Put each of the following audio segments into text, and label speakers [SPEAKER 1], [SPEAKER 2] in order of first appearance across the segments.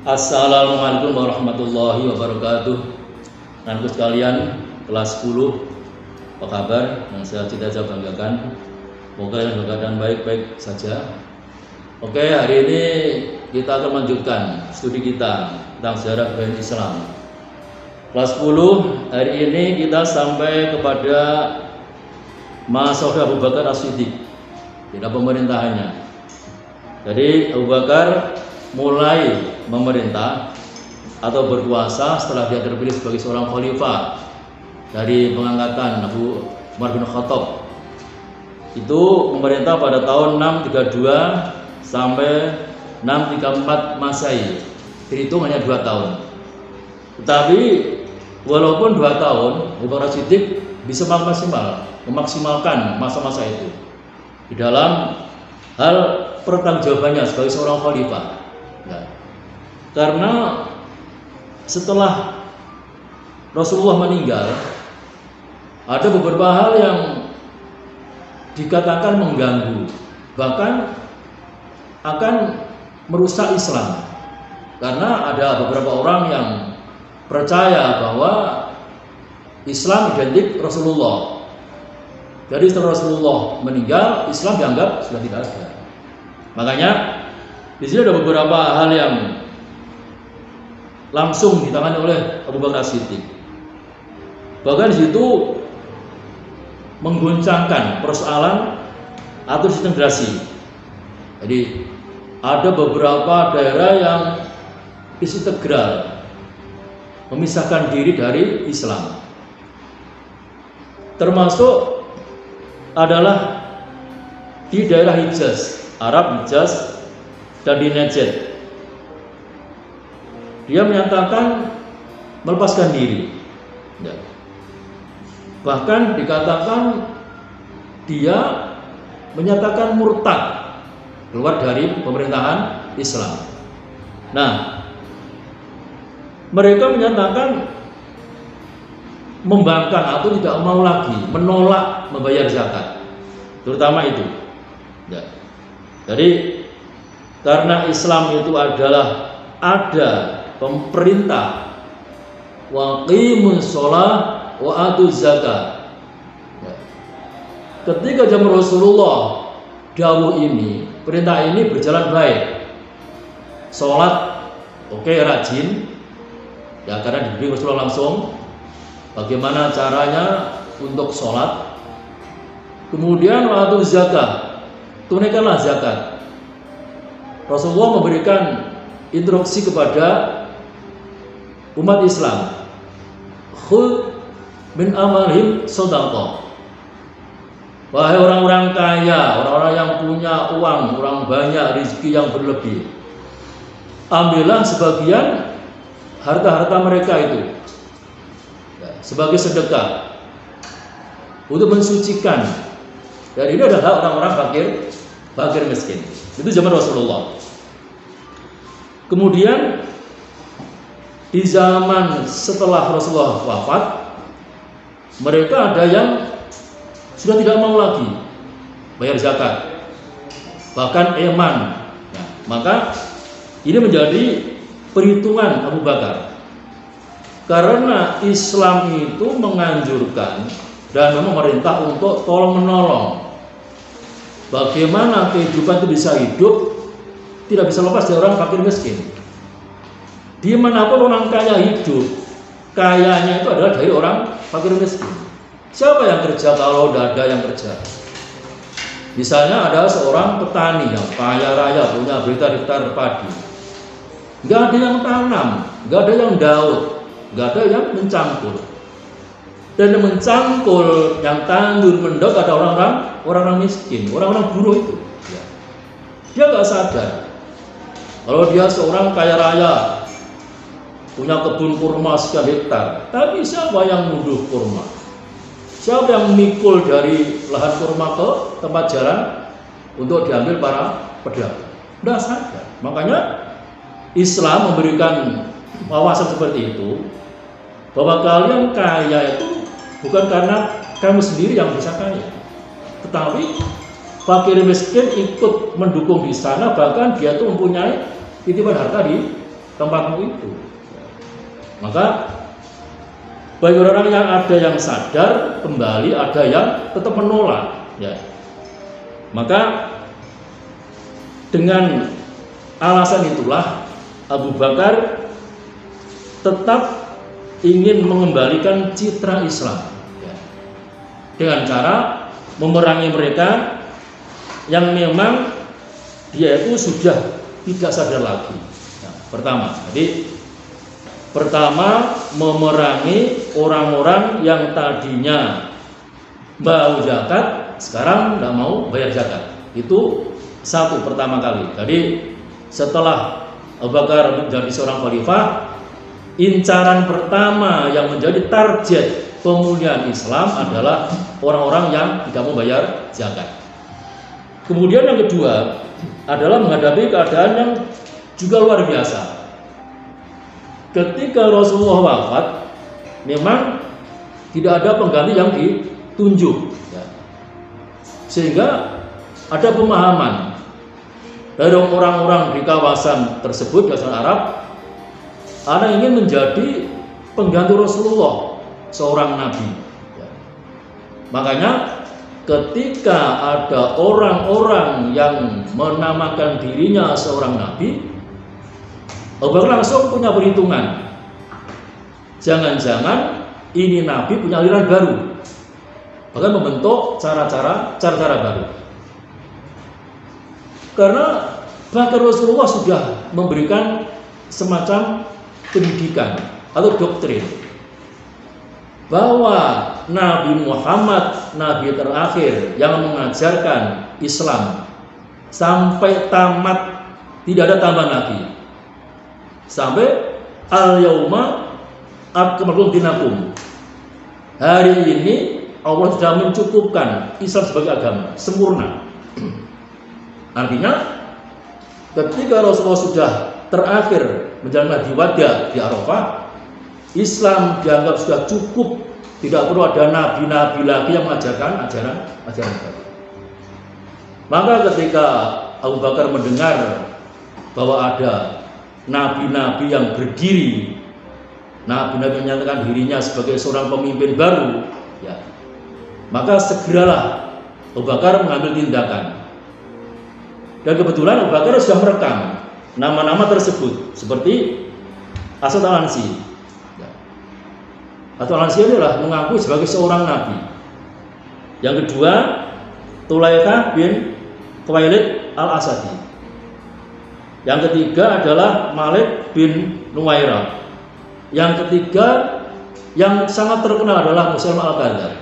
[SPEAKER 1] Assalamualaikum warahmatullahi wabarakatuh. Anak sekalian, kelas 10, apa kabar? Yang saya cita-cita banggakan, semoga dalam keadaan baik-baik saja. Oke, hari ini kita akan melanjutkan studi kita tentang sejarah budaya Islam. Kelas 10, hari ini kita sampai kepada masa Abu Bakar As-Siddiq, tidak pemerintahannya. Jadi Abu Bakar mulai memerintah atau berkuasa setelah dia terpilih sebagai seorang khalifah dari pengangkatan Abu Umar bin Khattab. Itu memerintah pada tahun 632 sampai 634 Masehi. Terhitung hanya 2 tahun. Tetapi walaupun 2 tahun, Abu Bakar Siddiq bisa memaksimalkan masa-masa itu di dalam hal pertanggungjawabannya sebagai seorang khalifah. Ya. Karena setelah Rasulullah meninggal, ada beberapa hal yang dikatakan mengganggu, bahkan akan merusak Islam. Karena ada beberapa orang yang percaya bahwa Islam identik Rasulullah. Jadi setelah Rasulullah meninggal, Islam dianggap sudah tidak ada. Makanya di sini ada beberapa hal yang langsung ditangani oleh Abu Bakar As-Siddiq. Bahkan di situ mengguncangkan persoalan atau sistem generasi. Jadi ada beberapa daerah yang disintegral, memisahkan diri dari Islam. Termasuk adalah di daerah Hijaz, Arab Hijaz, dan di Najd. Dia menyatakan melepaskan diri. Ya. Bahkan dikatakan dia menyatakan murtad, keluar dari pemerintahan Islam. Nah, mereka menyatakan membangkang atau tidak mau lagi, menolak membayar zakat, terutama itu. Ya. Jadi karena Islam itu adalah ada pemerintah waqimus shalah wa atuz zakat. Ya. Ketika zaman Rasulullah dawuh ini, perintah ini berjalan baik. Sholat oke, rajin. Ya, karena dibimbing Rasulullah langsung bagaimana caranya untuk sholat. Kemudian wa atuz zakat, tunaikanlah zakat. Rasulullah memberikan instruksi kepada umat Islam, khudh min amalihim shadaqah. Wahai orang-orang kaya, orang-orang yang punya uang, orang banyak, rezeki yang berlebih, ambillah sebagian harta-harta mereka itu sebagai sedekah untuk mensucikan. Dan ini adalah orang-orang fakir miskin. Itu zaman Rasulullah. Kemudian di zaman setelah Rasulullah wafat, mereka ada yang sudah tidak mau lagi bayar zakat, bahkan eman. Nah, maka ini menjadi perhitungan Abu Bakar, karena Islam itu menganjurkan dan memerintah untuk tolong menolong. Bagaimana kehidupan itu bisa hidup, tidak bisa lepas dari orang fakir miskin. Dimanapun orang kaya hidup, kayanya itu adalah dari orang fakir miskin. Siapa yang kerja kalau tidak ada yang kerja? Misalnya ada seorang petani yang kaya raya, punya hektar padi, nggak ada yang tanam, nggak ada yang daud, nggak ada yang mencangkul. Dan yang mencangkul, yang tandur, mendok ada orang-orang miskin, orang-orang buruh itu. Ya. Dia nggak sadar kalau dia seorang kaya raya, punya kebun kurma sekian hektar, tapi siapa yang nuduh kurma? Siapa yang memikul dari lahan kurma ke tempat jalan untuk diambil para pedagang? Tidak sadar. Makanya Islam memberikan wawasan seperti itu, bahwa kalian kaya itu bukan karena kamu sendiri yang bisa kaya, tetapi fakir miskin ikut mendukung di sana, bahkan dia tuh mempunyai titipan harta di tempatmu itu. Maka bagi orang yang ada yang sadar kembali, ada yang tetap menolak, ya. Maka dengan alasan itulah Abu Bakar tetap ingin mengembalikan citra Islam, ya, dengan cara memerangi mereka yang memang dia itu sudah tidak sadar lagi. Nah, pertama memerangi orang-orang yang tadinya mau zakat, sekarang tidak mau bayar zakat. Itu satu pertama kali. Jadi setelah Abu Bakar menjadi seorang khalifah, incaran pertama yang menjadi target pemulihan Islam adalah orang-orang yang tidak mau bayar zakat. Kemudian yang kedua adalah menghadapi keadaan yang juga luar biasa. Ketika Rasulullah wafat, memang tidak ada pengganti yang ditunjuk, ya. Sehingga ada pemahaman dari orang-orang di kawasan tersebut, kawasan Arab, ada yang ingin menjadi pengganti Rasulullah, seorang nabi, ya. Makanya ketika ada orang-orang yang menamakan dirinya seorang nabi, Abu Bakar langsung punya perhitungan. Jangan-jangan ini nabi punya aliran baru, bahkan membentuk cara-cara baru. Karena bahkan Rasulullah sudah memberikan semacam pendidikan atau doktrin bahwa Nabi Muhammad, nabi terakhir yang mengajarkan Islam sampai tamat, tidak ada tambahan lagi. Sampai al-yauma akmaltu dinakum. Hari ini Allah sudah mencukupkan Islam sebagai agama sempurna. Artinya ketika Rasulullah sudah terakhir menjalankan haji wada di Arafah, Islam dianggap sudah cukup, tidak perlu ada nabi-nabi lagi yang mengajarkan ajaran baru. Maka ketika Abu Bakar mendengar bahwa ada nabi-nabi yang berdiri, nabi-nabi menyatakan dirinya sebagai seorang pemimpin baru, ya, maka segeralah Abu Bakar mengambil tindakan. Dan kebetulan Abu Bakar sudah merekam nama-nama tersebut, seperti Asad al-Ansi, ya. Asad al-Ansi adalah mengaku sebagai seorang nabi. Yang kedua, Tulaikha bin Khuwailid al-Asadi. Yang ketiga adalah Malik bin Nuwairah. Yang ketiga yang sangat terkenal adalah Musailimah al-Kadzdzab.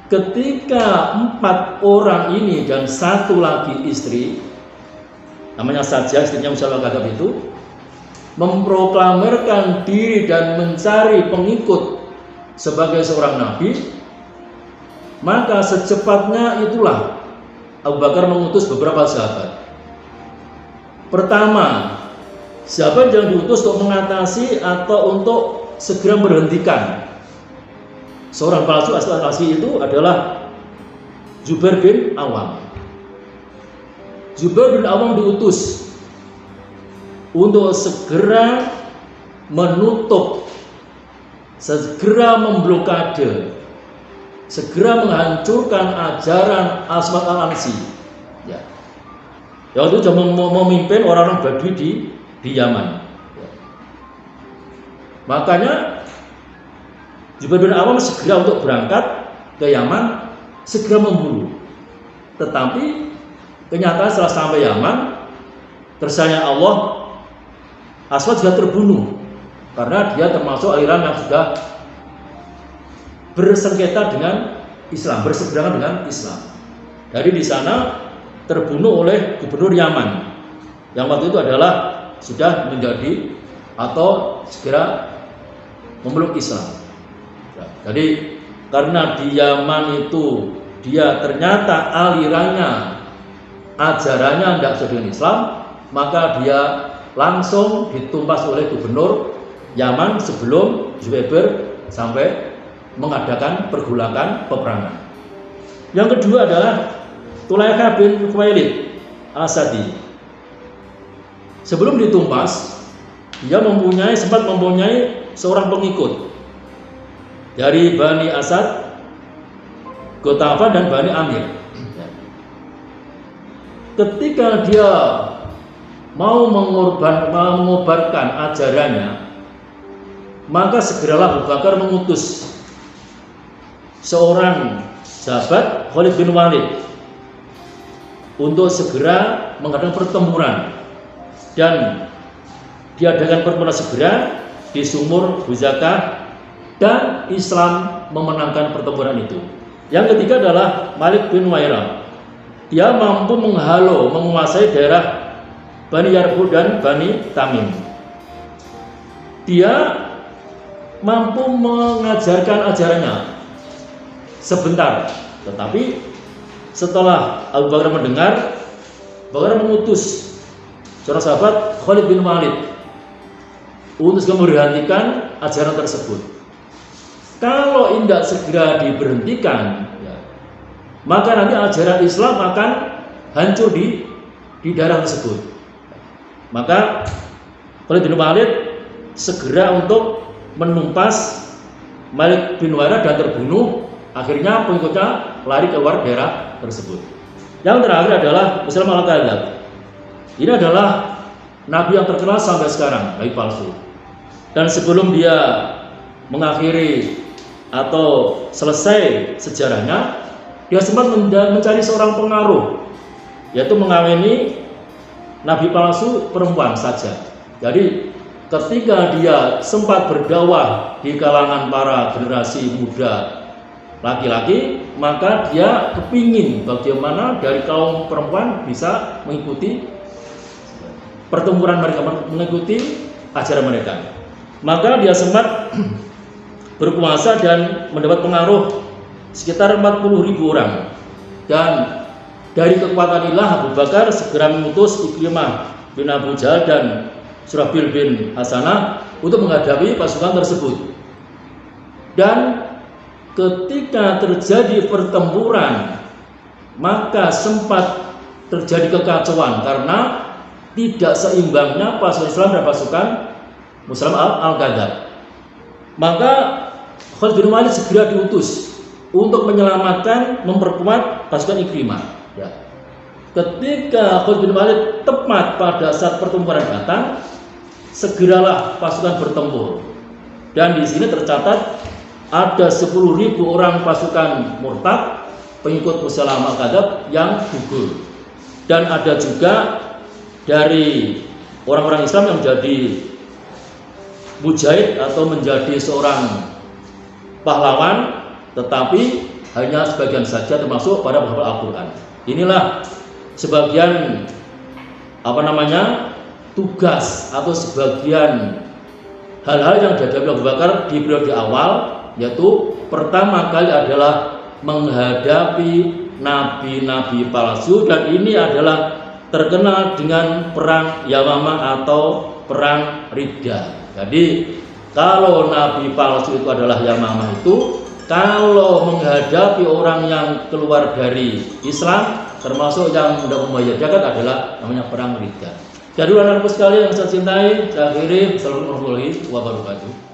[SPEAKER 1] Ketika 4 orang ini dan 1 lagi istri, namanya saja istrinya Musailimah al-Kadzdzab itu, memproklamirkan diri dan mencari pengikut sebagai seorang nabi, maka secepatnya itulah Abu Bakar mengutus beberapa sahabat. Pertama, siapa yang diutus untuk mengatasi atau untuk segera berhentikan seorang palsu asal-asli itu adalah Zubair bin Awam. Zubair bin Awam diutus untuk segera menutup, segera memblokade, segera menghancurkan ajaran Aswad al-Ansi, ya. Yang itu memimpin orang-orang Badui di Yaman. Makanya Zubair bin Awam segera untuk berangkat ke Yaman, segera memburu. Tetapi kenyataan setelah sampai Yaman, kersanya Allah, Aswad sudah terbunuh karena dia termasuk aliran yang sudah bersengketa dengan Islam, berseberangan dengan Islam. Dari di sana terbunuh oleh gubernur Yaman yang waktu itu adalah sudah menjadi atau segera memeluk Islam. Jadi karena di Yaman itu dia ternyata alirannya, ajarannya tidak sesuai dengan Islam, maka dia langsung ditumpas oleh gubernur Yaman sebelum Zubair sampai mengadakan pergulakan peperangan. Yang kedua adalah Tulaikha bin Khuwailid al-Asadi. sebelum ditumpas, dia sempat mempunyai seorang pengikut dari Bani Asad, Gotafah dan Bani Amir. Ketika dia mau mengobarkan ajarannya, maka segeralah Abu Bakar mengutus seorang sahabat, Khalid bin Walid, untuk segera mengadakan pertempuran, dan diadakan pertempuran segera di sumur Buzakah, dan Islam memenangkan pertempuran itu. Yang ketiga adalah Malik bin Wairah. Dia mampu menghalau, menguasai daerah Bani Yarbu dan Bani Tamim. Dia mampu mengajarkan ajarannya sebentar, tetapi setelah Abu Bakar mendengar, Abu Bakar mengutus seorang sahabat, Khalid bin Walid, untuk memberhentikan ajaran tersebut. Kalau tidak segera diberhentikan, ya, maka nanti ajaran Islam akan hancur di daerah tersebut. Maka Khalid bin Walid segera untuk menumpas Malik bin Wairah dan terbunuh. Akhirnya pengikutnya lari keluar daerah tersebut. Yang terakhir adalah Musailamah al-Kadzdzab. Ini adalah nabi yang terkenal sampai sekarang, nabi palsu. Dan sebelum dia mengakhiri atau selesai sejarahnya, dia sempat mencari seorang pengaruh, yaitu mengawini nabi palsu perempuan saja. Jadi ketika dia sempat berdakwah di kalangan para generasi muda laki-laki, maka dia kepingin bagaimana dari kaum perempuan bisa mengikuti pertempuran mereka, mengikuti ajaran mereka. Maka dia sempat berkuasa dan mendapat pengaruh sekitar 40.000 orang. Dan dari kekuatan inilah Abu Bakar segera mengutus Ikrimah bin Abu Jahal dan Surabil bin Hasanah untuk menghadapi pasukan tersebut. Dan ketika terjadi pertempuran, maka sempat terjadi kekacauan karena tidak seimbangnya pasukan Islam dan pasukan Musailamah al-Kadzdzab. Maka Khalid bin Walid segera diutus untuk menyelamatkan, memperkuat pasukan Ikrimah. Ya. Ketika Khalid bin Walid tepat pada saat pertempuran datang, segeralah pasukan bertempur. Dan di sini tercatat ada 10.000 orang pasukan murtad pengikut Musailamah al-Kadzdzab yang gugur. Dan ada juga dari orang-orang Islam yang menjadi mujahid atau menjadi seorang pahlawan, tetapi hanya sebagian saja termasuk pada penghafal Al-Quran. Inilah sebagian tugas atau sebagian hal-hal yang dihadapi Abu Bakar di periode awal, yaitu pertama kali adalah menghadapi nabi-nabi palsu, dan ini adalah terkenal dengan perang Yamamah atau perang Riddah. Jadi kalau nabi palsu itu adalah Yamamah itu, kalau menghadapi orang yang keluar dari Islam, termasuk yang tidak membayar zakat, adalah namanya perang Riddah. Jadi anak-anakku sekalian yang saya cintai, saya akhiri. Assalamualaikum warahmatullahi wabarakatuh.